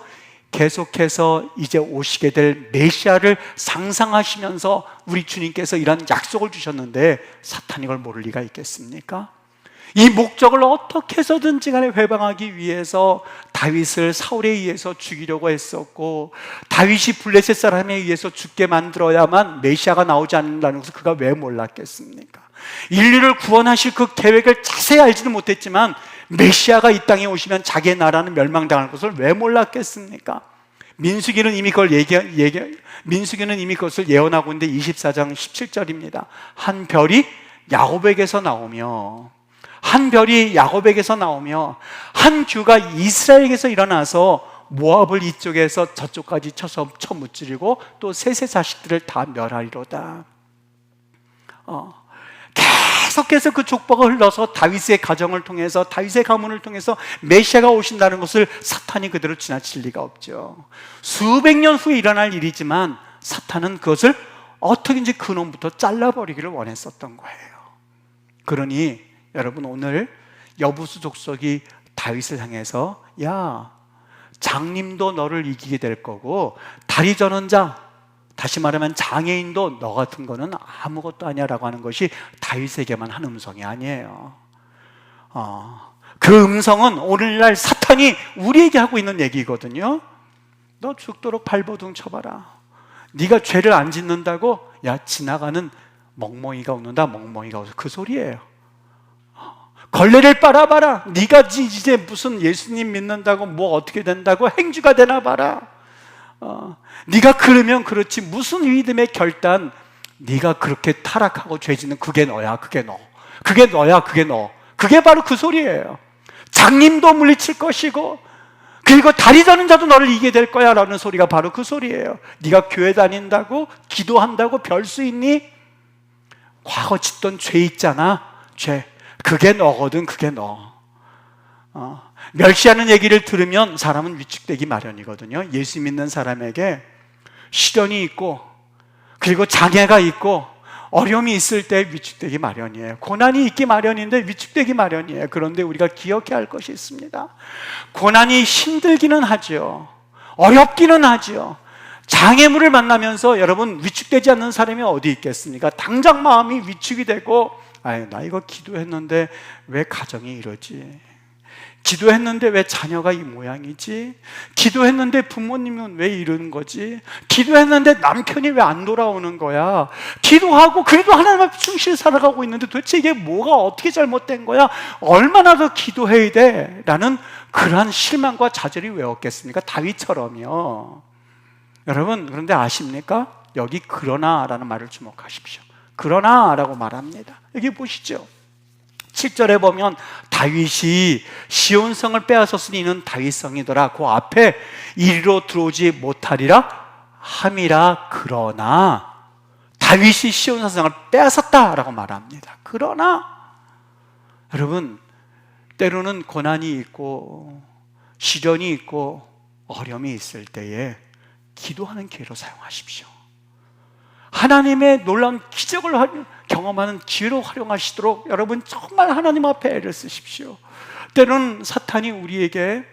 계속해서 이제 오시게 될 메시아를 상상하시면서 우리 주님께서 이런 약속을 주셨는데 사탄이 이걸 모를 리가 있겠습니까? 이 목적을 어떻게 해서든지 간에 회방하기 위해서 다윗을 사울에 의해서 죽이려고 했었고, 다윗이 블레셋 사람에 의해서 죽게 만들어야만 메시아가 나오지 않는다는 것을 그가 왜 몰랐겠습니까? 인류를 구원하실 그 계획을 자세히 알지는 못했지만 메시아가 이 땅에 오시면 자기의 나라는 멸망당할 것을 왜 몰랐겠습니까? 민수기는 이미 그것을 예언하고 있는데 24장 17절입니다. 한 별이 야곱에게서 나오며, 한 규가 이스라엘에게서 일어나서 모압을 이쪽에서 저쪽까지 쳐서 쳐무찌르고 또 셋의 자식들을 다 멸하리로다. 계속해서 그 족보가 흘러서 다윗의 가정을 통해서, 다윗의 가문을 통해서 메시아가 오신다는 것을 사탄이 그대로 지나칠 리가 없죠. 수백 년 후에 일어날 일이지만 사탄은 그것을 어떻게든지 근원부터 잘라버리기를 원했었던 거예요. 그러니 여러분, 오늘 여부수 족속이 다윗을 향해서 야, 장님도 너를 이기게 될 거고 다리 저는 자, 다시 말하면 장애인도 너 같은 거는 아무것도 아니야 라고 하는 것이 다윗에게만 한 음성이 아니에요. 그 음성은 오늘날 사탄이 우리에게 하고 있는 얘기거든요. 너 죽도록 발버둥 쳐봐라. 네가 죄를 안 짓는다고? 야, 지나가는 멍멍이가 웃는다. 멍멍이가 웃어. 그 소리예요. 걸레를 빨아봐라. 네가 이제 무슨 예수님 믿는다고 뭐 어떻게 된다고 행주가 되나 봐라. 네가 그러면 그렇지 무슨 믿음의 결단, 네가 그렇게 타락하고 죄짓는 그게 너야. 그게 너야. 그게 바로 그 소리예요. 장님도 물리칠 것이고 그리고 다리 저는 자도 너를 이기게 될 거야 라는 소리가 바로 그 소리예요. 네가 교회 다닌다고, 기도한다고 별 수 있니? 과거 짓던 죄 있잖아. 죄, 그게 너거든. 그게 너. 멸시하는 얘기를 들으면 사람은 위축되기 마련이거든요. 예수 믿는 사람에게 시련이 있고 그리고 장애가 있고 어려움이 있을 때 위축되기 마련이에요. 고난이 있기 마련인데 위축되기 마련이에요. 그런데 우리가 기억해야 할 것이 있습니다. 고난이 힘들기는 하죠. 어렵기는 하죠. 장애물을 만나면서 여러분 위축되지 않는 사람이 어디 있겠습니까? 당장 마음이 위축이 되고, 아유, 나 이거 기도했는데 왜 가정이 이러지? 기도했는데 왜 자녀가 이 모양이지? 기도했는데 부모님은 왜 이러는 거지? 기도했는데 남편이 왜 안 돌아오는 거야? 기도하고 그래도 하나님 앞에 충실히 살아가고 있는데 도대체 이게 뭐가 어떻게 잘못된 거야? 얼마나 더 기도해야 돼? 라는 그러한 실망과 좌절이 왜 없겠습니까? 다윗처럼요. 여러분, 그런데 아십니까? 여기 그러나라는 말을 주목하십시오. 그러나라고 말합니다. 여기 보시죠. 7절에 보면 다윗이 시온성을 빼앗았으니 이는 다윗성이더라. 그 앞에 이리로 들어오지 못하리라 함이라. 그러나 다윗이 시온성을 빼앗았다라고 말합니다. 그러나 여러분, 때로는 고난이 있고 시련이 있고 어려움이 있을 때에 기도하는 기회로 사용하십시오. 하나님의 놀라운 기적을 경험하는 기회로 활용하시도록 여러분 정말 하나님 앞에 애를 쓰십시오. 때로는 사탄이 우리에게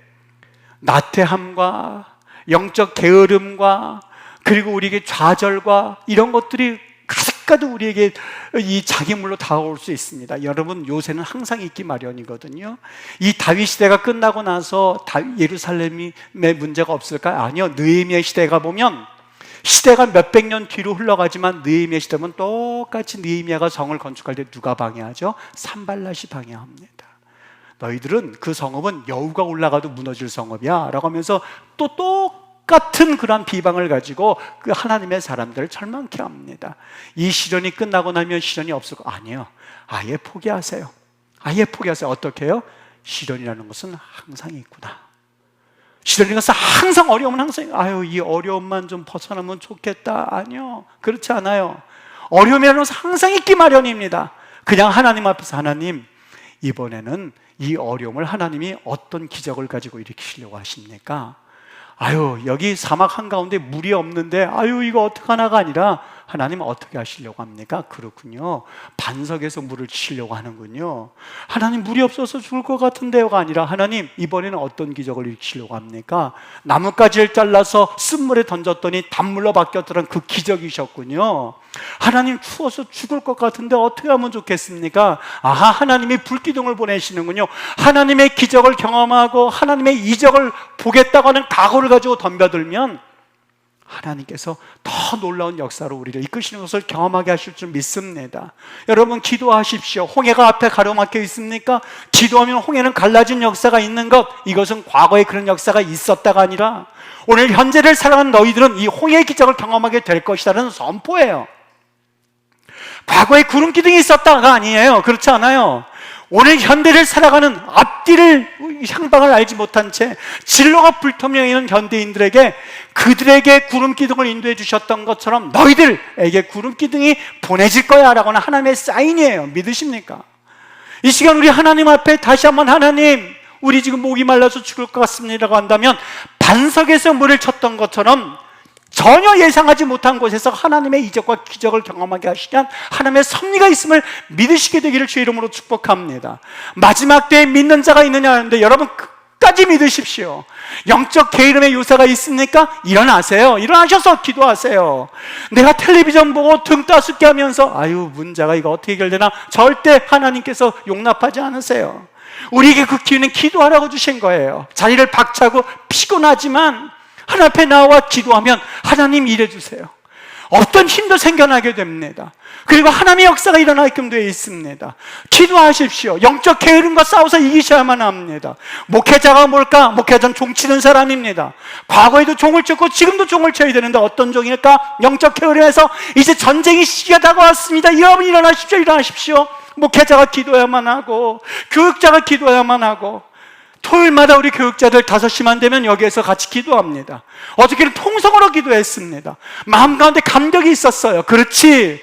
나태함과 영적 게으름과 그리고 우리에게 좌절과 이런 것들이 가득가득 우리에게 이 장애물로 다가올 수 있습니다. 여러분, 요새는 항상 있기 마련이거든요. 이 다윗 시대가 끝나고 나서 예루살렘의 문제가 없을까요? 아니요. 느헤미야 시대가 보면 시대가 몇백 년 뒤로 흘러가지만 느헤미야 시대면 똑같이 느헤미야가 성을 건축할 때 누가 방해하죠? 산발랏이 방해합니다. 너희들은 그 성읍은 여우가 올라가도 무너질 성읍이야 라고 하면서 또 똑같은 그런 비방을 가지고 그 하나님의 사람들을 절망케 합니다. 이 시련이 끝나고 나면 시련이 없을 거 아니에요. 아예 포기하세요. 아예 포기하세요. 어떻게 해요? 시련이라는 것은 항상 있구나. 시련이라는 것은 항상 어려움은 항상, 아유, 이 어려움만 좀 벗어나면 좋겠다. 아니요, 그렇지 않아요. 어려움이라는 것은 항상 있기 마련입니다. 그냥 하나님 앞에서, 하나님, 이번에는 이 어려움을 하나님이 어떤 기적을 가지고 일으키시려고 하십니까? 아유, 여기 사막 한가운데 물이 없는데 아유, 이거 어떡하나가 아니라 하나님 어떻게 하시려고 합니까? 그렇군요. 반석에서 물을 치려고 하는군요. 하나님, 물이 없어서 죽을 것 같은데요가 아니라 하나님, 이번에는 어떤 기적을 일으키려고 합니까? 나뭇가지를 잘라서 쓴물에 던졌더니 단물로 바뀌었더란 그 기적이셨군요. 하나님, 추워서 죽을 것 같은데 어떻게 하면 좋겠습니까? 아하, 하나님이 불기둥을 보내시는군요. 하나님의 기적을 경험하고 하나님의 이적을 보겠다고 하는 각오를 가지고 덤벼들면 하나님께서 더 놀라운 역사로 우리를 이끄시는 것을 경험하게 하실 줄 믿습니다. 여러분, 기도하십시오. 홍해가 앞에 가로막혀 있습니까? 기도하면 홍해는 갈라진 역사가 있는 것, 이것은 과거에 그런 역사가 있었다가 아니라 오늘 현재를 살아가는 너희들은 이 홍해의 기적을 경험하게 될 것이라는 선포예요. 과거에 구름 기둥이 있었다가 아니에요. 그렇지 않아요. 오늘 현대를 살아가는 앞뒤를 향방을 알지 못한 채 진로가 불투명해 있는 현대인들에게 그들에게 구름 기둥을 인도해 주셨던 것처럼 너희들에게 구름 기둥이 보내질 거야 라고 하는 하나님의 사인이에요. 믿으십니까? 이 시간 우리 하나님 앞에 다시 한번, 하나님, 우리 지금 목이 말라서 죽을 것 같습니다라고 한다면 반석에서 물을 쳤던 것처럼 전혀 예상하지 못한 곳에서 하나님의 이적과 기적을 경험하게 하시는 하나님의 섭리가 있음을 믿으시게 되기를 주의 이름으로 축복합니다. 마지막 때에 믿는 자가 있느냐 하는데 여러분, 끝까지 믿으십시오. 영적 게으름의 요새가 있습니까? 일어나세요. 일어나셔서 기도하세요. 내가 텔레비전 보고 등 따숩게 하면서 아유, 문제가 이거 어떻게 해결되나, 절대 하나님께서 용납하지 않으세요. 우리에게 그 기회는 기도하라고 주신 거예요. 자리를 박차고 피곤하지만 하나님 앞에 나와 기도하면 하나님 일해주세요. 없던 힘도 생겨나게 됩니다. 그리고 하나님의 역사가 일어나게끔 되어 있습니다. 기도하십시오. 영적 게으름과 싸워서 이기셔야만 합니다. 목회자가 뭘까? 목회자는 종 치는 사람입니다. 과거에도 종을 쳤고 지금도 종을 쳐야 되는데 어떤 종일까? 영적 게으름에서 이제 전쟁의 시기가 다가왔습니다. 여러분, 일어나십시오. 일어나십시오. 목회자가 기도해야만 하고 교육자가 기도해야만 하고, 토요일마다 우리 교육자들 5시만 되면 여기에서 같이 기도합니다. 어저께는 통성으로 기도했습니다. 마음 가운데 감격이 있었어요. 그렇지,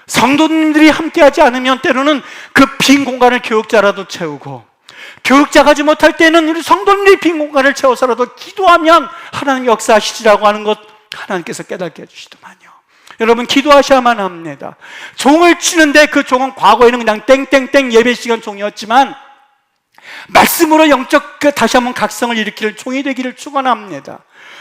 성도님들이 함께하지 않으면 때로는 그 빈 공간을 교육자라도 채우고, 교육자가 하지 못할 때는 우리 성도님들이 빈 공간을 채워서라도 기도하면 하나님 역사하시리라고 하는 것 하나님께서 깨닫게 해주시더만요. 여러분, 기도하셔야만 합니다. 종을 치는데 그 종은 과거에는 그냥 땡땡땡 예배 시간 종이었지만 말씀으로 영적 다시 한번 각성을 일으키는 종이 되기를 축원합니다.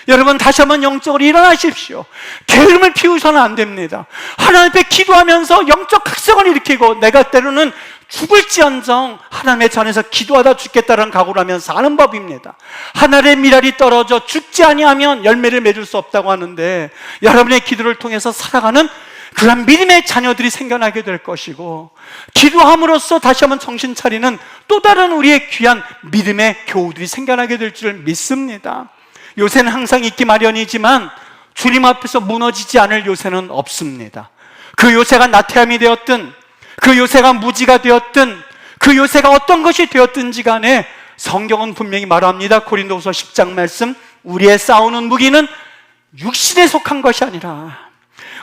여러분, 다시 한번 영적으로 일어나십시오. 게으름을 피우서는 안 됩니다. 하나님 앞에 기도하면서 영적 각성을 일으키고, 내가 때로는 죽을지언정 하나님의 전에서 기도하다 죽겠다는 각오를 하면서 사는 법입니다. 하늘의 미랄이 떨어져 죽지 아니하면 열매를 맺을 수 없다고 하는데, 여러분의 기도를 통해서 살아가는 그런 믿음의 자녀들이 생겨나게 될 것이고, 기도함으로써 다시 한번 정신 차리는 또 다른 우리의 귀한 믿음의 교우들이 생겨나게 될 줄 믿습니다. 요새는 항상 있기 마련이지만 주님 앞에서 무너지지 않을 요새는 없습니다. 그 요새가 나태함이 되었든, 그 요새가 무지가 되었든, 그 요새가 어떤 것이 되었든지 간에 성경은 분명히 말합니다. 고린도후서 10장 말씀, 우리의 싸우는 무기는 육신에 속한 것이 아니라,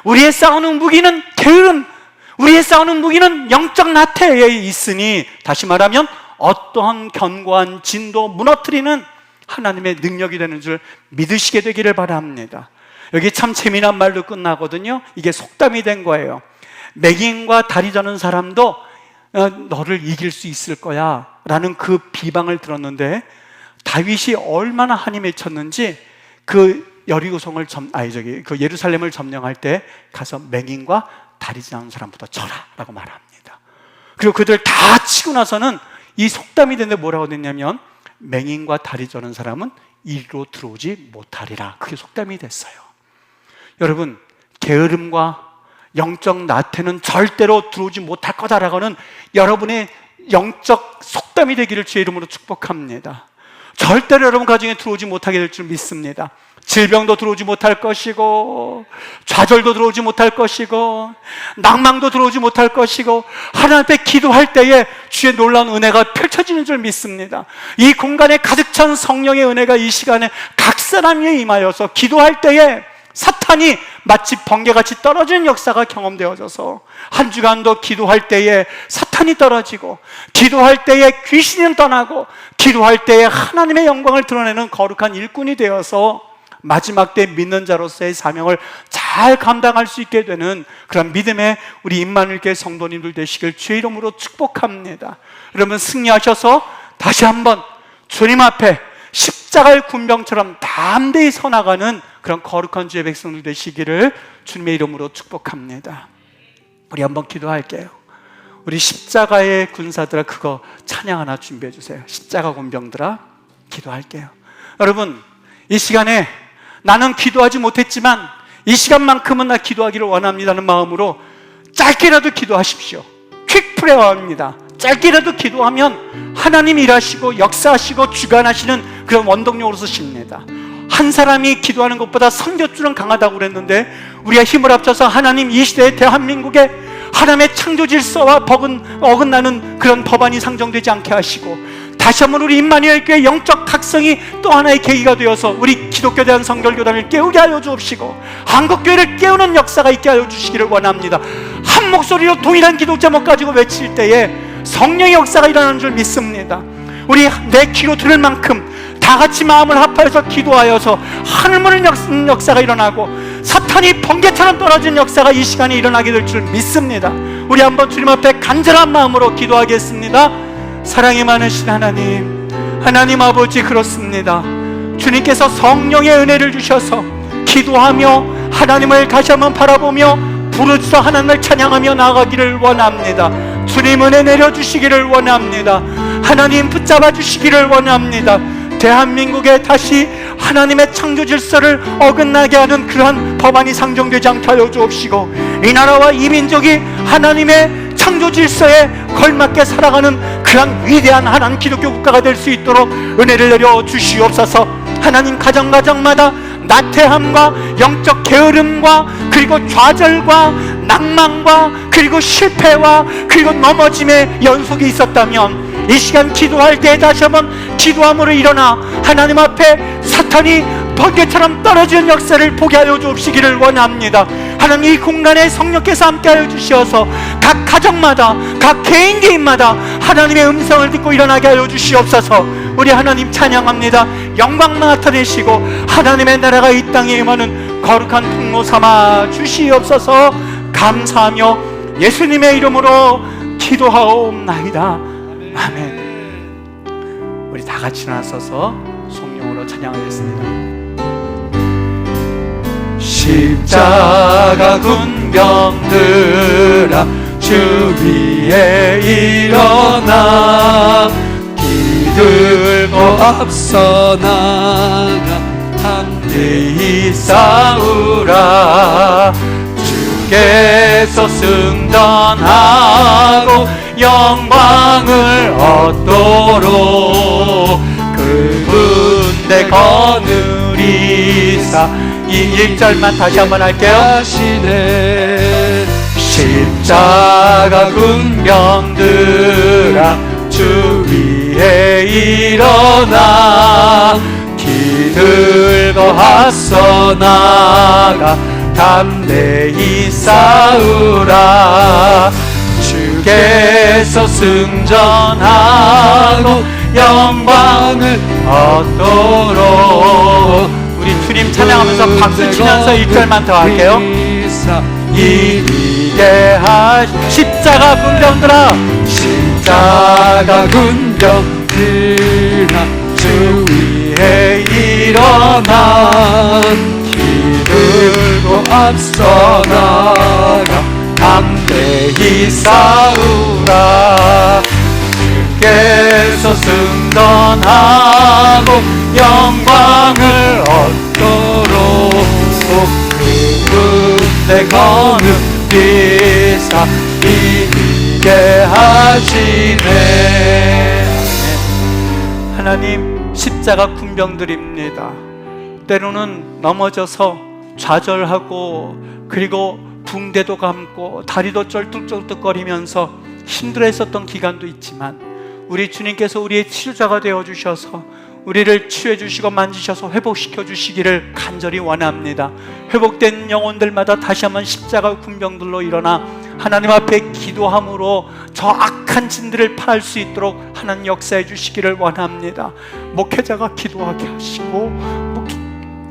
우리의 싸우는 무기는 게으름, 우리의 싸우는 무기는 영적 나태에 있으니, 다시 말하면 어떠한 견고한 진도 무너뜨리는 하나님의 능력이 되는 줄 믿으시게 되기를 바랍니다. 여기 참 재미난 말로 끝나거든요. 이게 속담이 된 거예요. 맹인과 다리 저는 사람도 너를 이길 수 있을 거야 라는 그 비방을 들었는데, 다윗이 얼마나 한이 맺혔는지 그 여리고성을 그 예루살렘을 점령할 때 가서 맹인과 다리 저는 사람부터 쳐라 라고 말합니다. 그리고 그들 다 치고 나서는 이 속담이 되는데 뭐라고 됐냐면, 맹인과 다리 저는 사람은 이리로 들어오지 못하리라. 그게 속담이 됐어요. 여러분, 게으름과 영적 나태는 절대로 들어오지 못할 거다라고는 여러분의 영적 속담이 되기를 주의 이름으로 축복합니다. 절대로 여러분 가정에 들어오지 못하게 될 줄 믿습니다. 질병도 들어오지 못할 것이고, 좌절도 들어오지 못할 것이고, 낭망도 들어오지 못할 것이고, 하나님 앞에 기도할 때에 주의 놀라운 은혜가 펼쳐지는 줄 믿습니다. 이 공간에 가득 찬 성령의 은혜가 이 시간에 각 사람 위에 임하여서 기도할 때에 사탄이 마치 번개같이 떨어지는 역사가 경험되어져서, 한 주간도 기도할 때에 사탄이 떨어지고, 기도할 때에 귀신은 떠나고, 기도할 때에 하나님의 영광을 드러내는 거룩한 일꾼이 되어서 마지막 때 믿는 자로서의 사명을 잘 감당할 수 있게 되는 그런 믿음의 우리 임마누엘교회 성도님들 되시길 주의 이름으로 축복합니다. 여러분, 승리하셔서 다시 한번 주님 앞에 십자가의 군병처럼 담대히 서나가는 그런 거룩한 주의 백성들 되시기를 주님의 이름으로 축복합니다. 우리 한번 기도할게요. 우리 십자가의 군사들아, 그거 찬양 하나 준비해 주세요. 십자가 군병들아, 기도할게요. 여러분, 이 시간에 나는 기도하지 못했지만 이 시간만큼은 나 기도하기를 원합니다는 마음으로 짧게라도 기도하십시오. 퀵프레어입니다. 짧게라도 기도하면 하나님 일하시고 역사하시고 주관하시는 그런 원동력으로 쓰십니다. 한 사람이 기도하는 것보다 선교줄은 강하다고 그랬는데, 우리가 힘을 합쳐서 하나님, 이 시대의 대한민국에 하나님의 창조 질서와 어긋나는 그런 법안이 상정되지 않게 하시고, 다시 한번 우리 임마누엘 교회 영적 각성이 또 하나의 계기가 되어서 우리 기독교 대한성결교단을 깨우게 하여 주옵시고, 한국교회를 깨우는 역사가 있게 하여 주시기를 원합니다. 한 목소리로 동일한 기도 제목 가지고 외칠 때에 성령의 역사가 일어나는 줄 믿습니다. 우리 내 귀로 들을 만큼 다 같이 마음을 합하여서 기도하여서 하늘 무는 역사가 일어나고, 사탄이 번개처럼 떨어지는 역사가 이 시간에 일어나게 될 줄 믿습니다. 우리 한번 주님 앞에 간절한 마음으로 기도하겠습니다. 사랑이 많으신 하나님, 하나님 아버지, 그렇습니다. 주님께서 성령의 은혜를 주셔서 기도하며 하나님을 다시 한번 바라보며 부르짖어 하나님을 찬양하며 나아가기를 원합니다. 주님 은혜 내려주시기를 원합니다. 하나님 붙잡아 주시기를 원합니다. 대한민국에 다시 하나님의 창조 질서를 어긋나게 하는 그러한 법안이 상정되지 않게 하여 주옵시고, 이 나라와 이 민족이 하나님의 창조 질서에 걸맞게 살아가는 그런 위대한 하나님 기독교 국가가 될 수 있도록 은혜를 내려 주시옵소서. 하나님, 가정마다 나태함과 영적 게으름과 그리고 좌절과 낭만과 그리고 실패와 그리고 넘어짐의 연속이 있었다면, 이 시간 기도할 때 다시 한번 기도함으로 일어나 하나님 앞에 사탄이 번개처럼 떨어지는 역사를 보게 하여 주시기를 원합니다. 하나님, 이 공간에 성령께서 함께하여 주시어서 각 가정마다 각 개인마다 하나님의 음성을 듣고 일어나게 하여 주시옵소서. 우리 하나님 찬양합니다. 영광 나타내시고 하나님의 나라가 이 땅에 임하는 거룩한 통로 삼아 주시옵소서. 감사하며 예수님의 이름으로 기도하옵나이다. 아멘. 우리 다 같이 나서서 성령으로 찬양하겠습니다. 십자가 군병들아 주 위에 일어나 기들고 앞서 나가 담대히 싸우라. 주께서 승전하고 영광을 얻도록 그분 대 거느리사. 이 1절만 다시 한번 할게요. 하시네. 십자가 군병들아 주 위에 일어나 기들고 앞서 나가 담대히 싸우라. 주께서 승전하고 영광을 얻도록. 우리 주님 찬양하면서 박수 치면서 1절만 더 할게요. 이기게 하시. 십자가 군병들아 십자가 군병들아 주 위에 일어나 기들고 앞서 나가 담대히 싸우라. 주께서 승전하고 영광을 얻도록 그분 내 거느리사 이기게 하시네. 하나님, 십자가 군병들입니다. 때로는 넘어져서 좌절하고 그리고 붕대도 감고 다리도 쩔뚝쩔뚝거리면서 힘들어했었던 기간도 있지만 우리 주님께서 우리의 치료자가 되어주셔서 우리를 치유해주시고 만지셔서 회복시켜주시기를 간절히 원합니다. 회복된 영혼들마다 다시 한번 십자가 군병들로 일어나 하나님 앞에 기도함으로 저 악한 진들을 파할 수 있도록 하나님 역사해 주시기를 원합니다. 목회자가 기도하게 하시고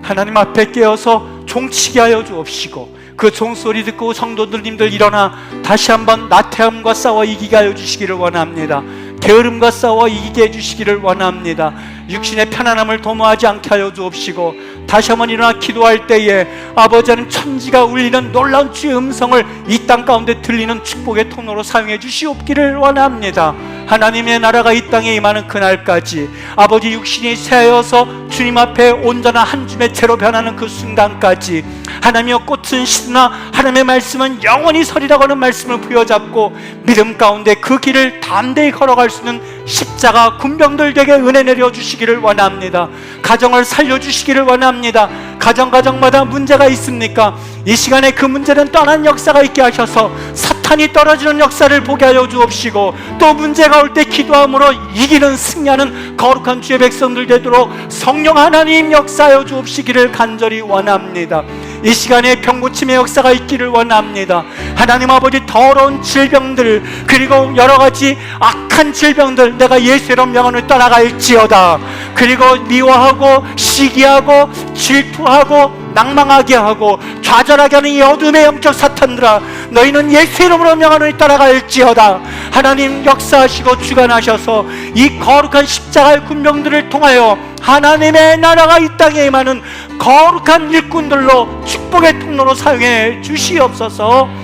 하나님 앞에 깨어서 종치게 하여 주옵시고 그 종소리 듣고 성도들님들 일어나 다시 한번 나태함과 싸워 이기게 하여 주시기를 원합니다. 게으름과 싸워 이기게 해주시기를 원합니다. 육신의 편안함을 도모하지 않게 하여 주옵시고 다시 한번 일어나 기도할 때에 아버지 하나님 천지가 울리는 놀라운 주의 음성을 이 땅 가운데 들리는 축복의 통로로 사용해 주시옵기를 원합니다. 하나님의 나라가 이 땅에 임하는 그날까지 아버지 육신이 새하여서 주님 앞에 온전한 한 줌의 채로 변하는 그 순간까지 하나님의 꽃은 시드나 하나님의 말씀은 영원히 서리라고 하는 말씀을 부여잡고 믿음 가운데 그 길을 담대히 걸어갈 수 있는 십자가 군병들 되게 은혜 내려주시기를 원합니다. 가정을 살려주시기를 원합니다. 가정마다 문제가 있습니까? 이 시간에 그 문제는 떠난 역사가 있게 하셔서 사탄이 떨어지는 역사를 보게 하여 주옵시고 또 문제가 올 때 기도함으로 이기는 승리하는 거룩한 주의 백성들 되도록 성령 하나님 역사하여 주옵시기를 간절히 원합니다. 이 시간에 병고침의 역사가 있기를 원합니다. 하나님 아버지 더러운 질병들 그리고 여러가지 악한 질병들 내가 예수의 명함을 떠나갈지어다. 그리고 미워하고 시기하고 질투하고 낭망하게 하고 좌절하게 하는 이 어둠의 영적 사탄들아 너희는 예수의 이름으로 명하노니 따라갈지어다. 하나님 역사하시고 주관하셔서 이 거룩한 십자가의 군병들을 통하여 하나님의 나라가 이 땅에 임하는 거룩한 일꾼들로 축복의 통로로 사용해 주시옵소서.